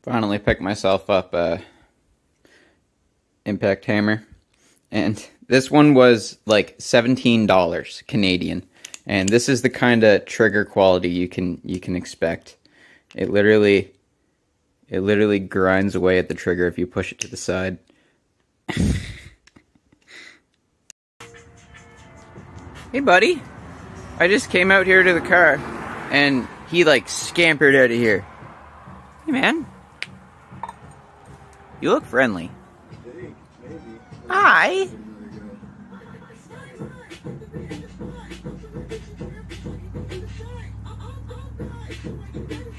Finally picked myself up a impact hammer, and this one was like $17 Canadian, and this is the kind of trigger quality you can expect. It literally grinds away at the trigger if you push it to the side. Hey buddy, I just came out here to the car and he like scampered out of here. Hey man, you look friendly. Hey, maybe. Hi.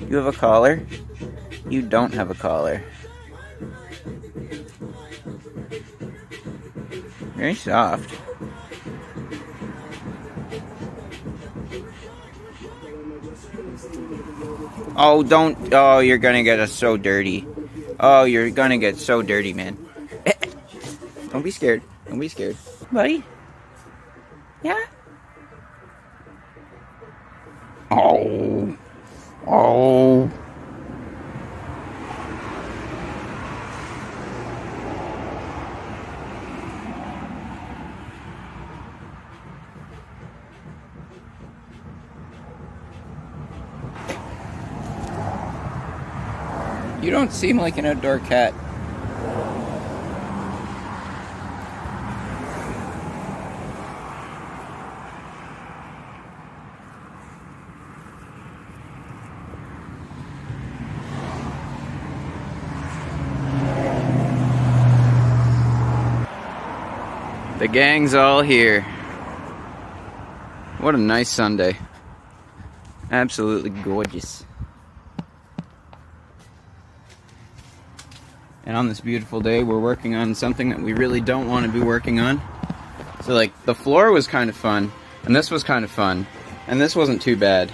You have a collar? You don't have a collar. Very soft. Oh, don't. Oh, you're gonna get us so dirty. Oh, you're gonna get so dirty, man. Don't be scared. Don't be scared. Buddy? Yeah? Oh. Oh. You don't seem like an outdoor cat. The gang's all here. What a nice Sunday. Absolutely gorgeous. And on this beautiful day, we're working on something that we really don't want to be working on. So like, the floor was kind of fun, and this was kind of fun, and this wasn't too bad.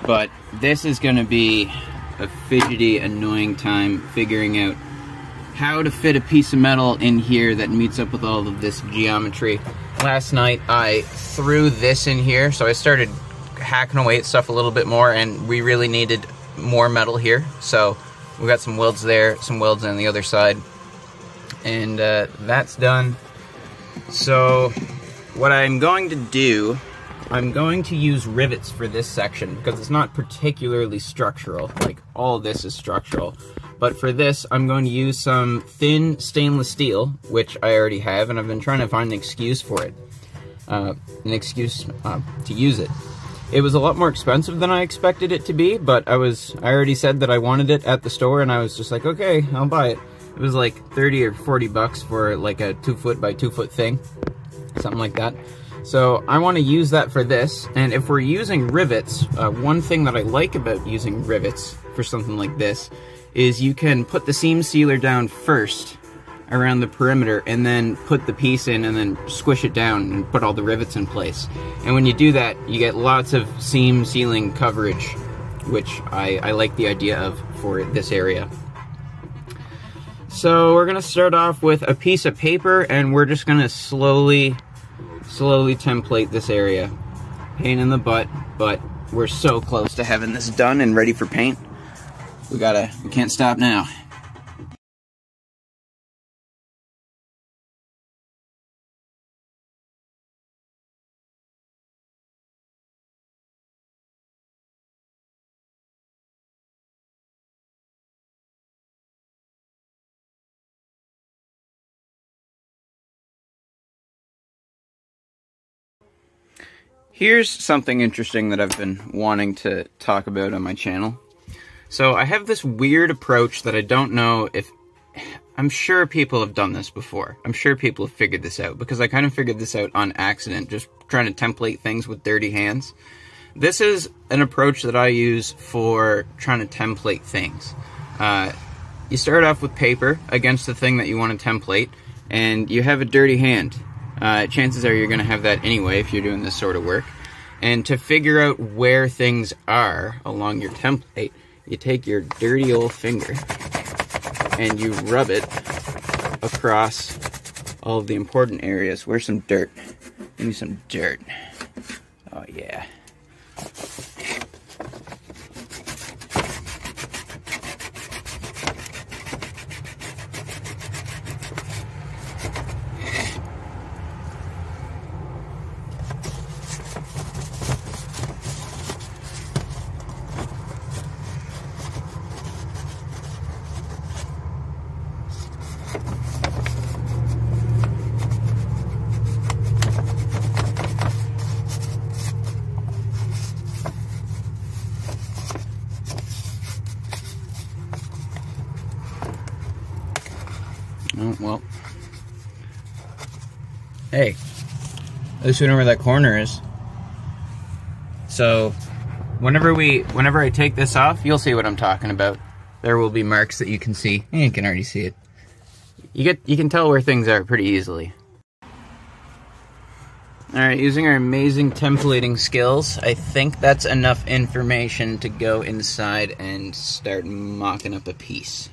But this is going to be a fidgety, annoying time figuring out how to fit a piece of metal in here that meets up with all of this geometry. Last night I threw this in here, so I started hacking away at stuff a little bit more, and we really needed more metal here. So we got some welds there, some welds on the other side, and that's done. So what I'm going to do, I'm going to use rivets for this section because it's not particularly structural. Like, all this is structural. But for this, I'm going to use some thin stainless steel, which I already have, and I've been trying to find an excuse for it. To use it. It was a lot more expensive than I expected it to be, but I already said that I wanted it at the store, and I was just like, okay, I'll buy it. It was like 30 or 40 bucks for like a 2 foot by 2 foot thing. Something like that. So I want to use that for this, and if we're using rivets, one thing that I like about using rivets for something like this is you can put the seam sealer down first around the perimeter and then put the piece in and then squish it down and put all the rivets in place. And when you do that, you get lots of seam sealing coverage, which I like the idea of for this area. So we're gonna start off with a piece of paper, and we're just gonna slowly template this area. Pain in the butt, but we're so close to having this done and ready for paint. We can't stop now. Here's something interesting that I've been wanting to talk about on my channel. So I have this weird approach that I don't know if... I'm sure people have done this before. I'm sure people have figured this out, because I kind of figured this out on accident, just trying to template things with dirty hands. This is an approach that I use for trying to template things. You start off with paper against the thing that you want to template, and you have a dirty hand. Chances are you're going to have that anyway if you're doing this sort of work. And to figure out where things are along your template, you take your dirty old finger and you rub it across all of the important areas. Where's some dirt? Give me some dirt. Oh yeah. Oh, well. Hey, at least we know where that corner is. So, whenever I take this off, you'll see what I'm talking about. There will be marks that you can see. You can already see it. You can tell where things are pretty easily. Alright, using our amazing templating skills, I think that's enough information to go inside and start mocking up a piece.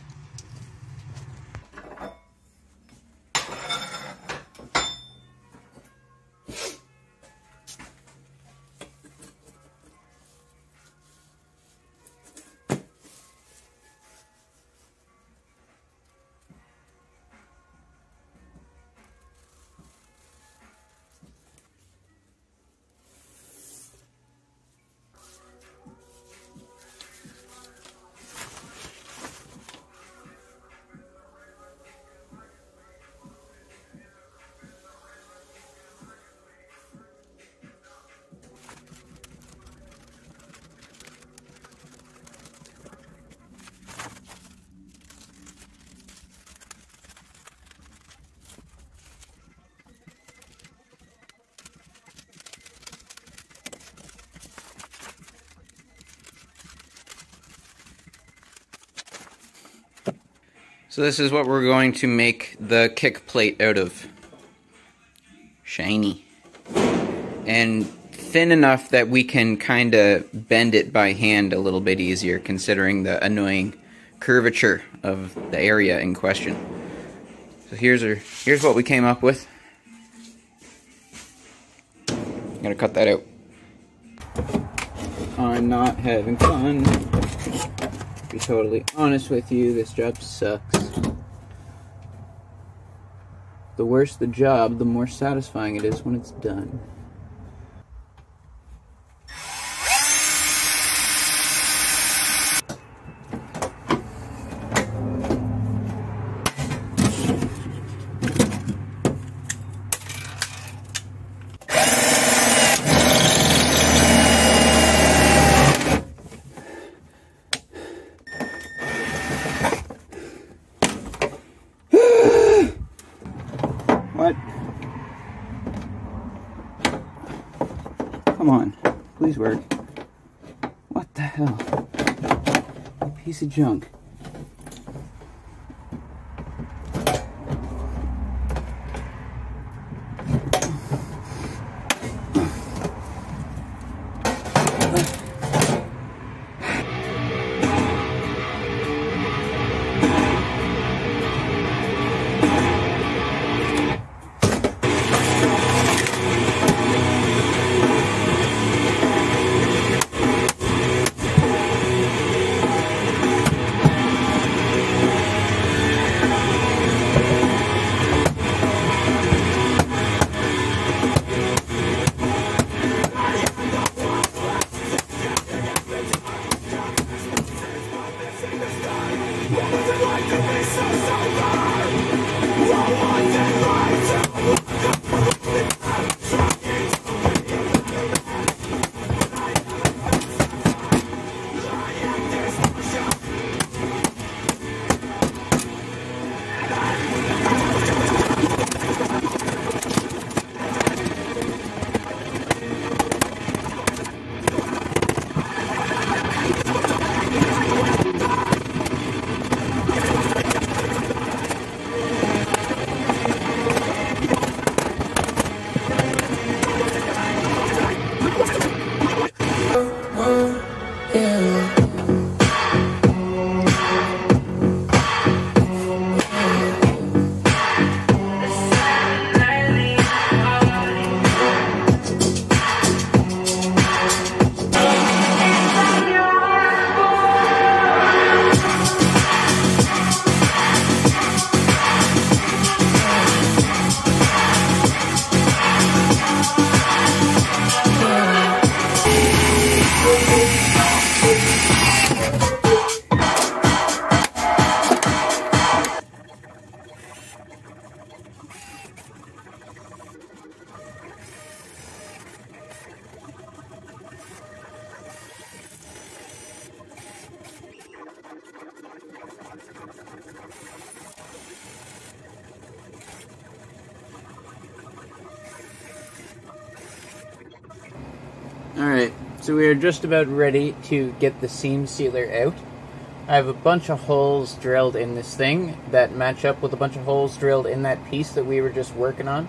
So this is what we're going to make the kick plate out of. Shiny. And thin enough that we can kind of bend it by hand a little bit easier, considering the annoying curvature of the area in question. So here's what we came up with. I'm gonna cut that out. I'm not having fun. To be totally honest with you, this job sucks. The worse the job, the more satisfying it is when it's done. What? Come on, please work. What the hell? You piece of junk. Alright, so we are just about ready to get the seam sealer out. I have a bunch of holes drilled in this thing that match up with a bunch of holes drilled in that piece that we were just working on.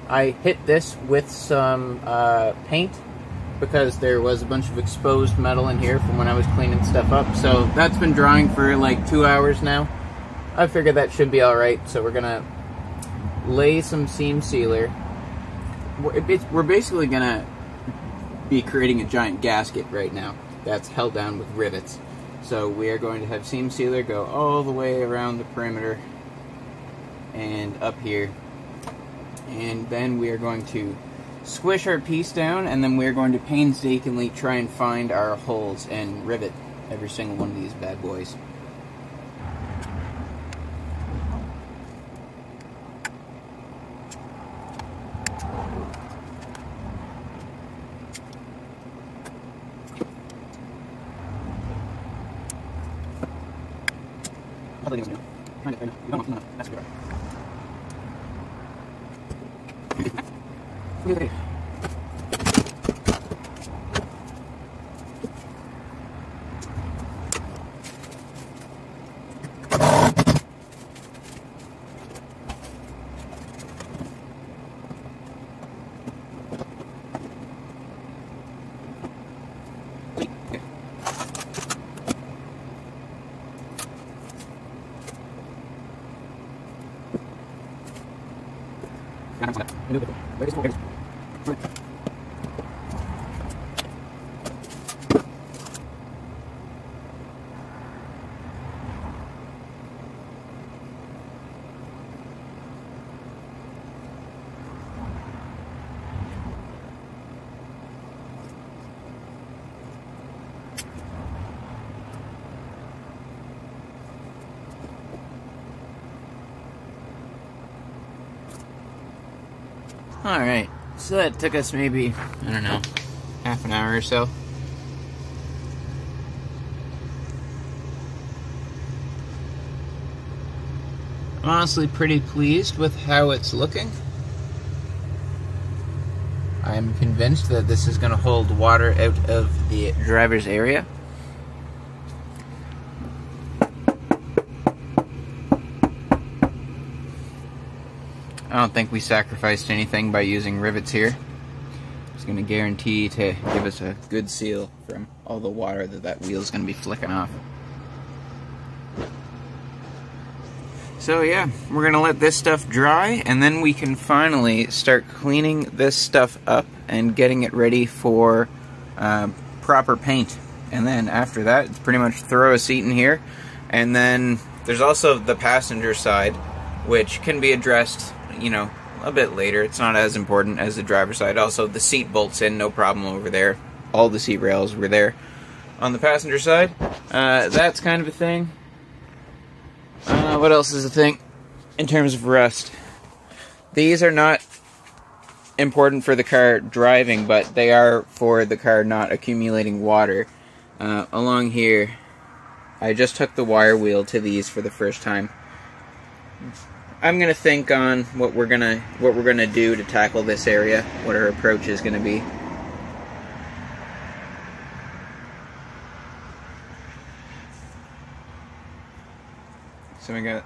I hit this with some paint because there was a bunch of exposed metal in here from when I was cleaning stuff up. So that's been drying for like 2 hours now. I figured that should be alright, so we're gonna lay some seam sealer. We're basically gonna be creating a giant gasket right now that's held down with rivets. So we are going to have seam sealer go all the way around the perimeter and up here. And then we are going to squish our piece down, and then we're going to painstakingly try and find our holes and rivet every single one of these bad boys. Alright, so that took us maybe, I don't know, half an hour or so. I'm honestly pretty pleased with how it's looking. I'm convinced that this is going to hold water out of the driver's area. I don't think we sacrificed anything by using rivets here. It's going to guarantee to give us a good seal from all the water that wheel's going to be flicking off. So yeah, we're going to let this stuff dry, and then we can finally start cleaning this stuff up and getting it ready for proper paint. And then after that, it's pretty much throw a seat in here. And then there's also the passenger side, which can be addressed, you know, a bit later. It's not as important as the driver's side. Also, the seat bolts in, no problem over there. All the seat rails were there. On the passenger side, that's kind of a thing. What else is a thing in terms of rust? These are not important for the car driving, but they are for the car not accumulating water. Along here, I just took the wire wheel to these for the first time. I'm gonna think on what we're gonna do to tackle this area, what our approach is gonna be. So we got,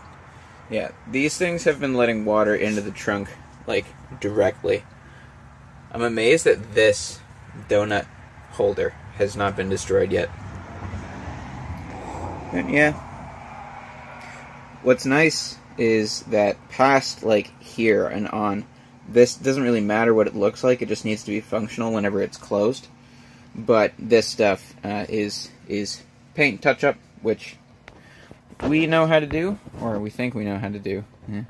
yeah, these things have been letting water into the trunk, like, directly. I'm amazed that this donut holder has not been destroyed yet. But yeah, what's nice is that past, like, here and on, this doesn't really matter what it looks like, it just needs to be functional whenever it's closed. But this stuff is paint touch-up, which we know how to do, or we think we know how to do. Yeah.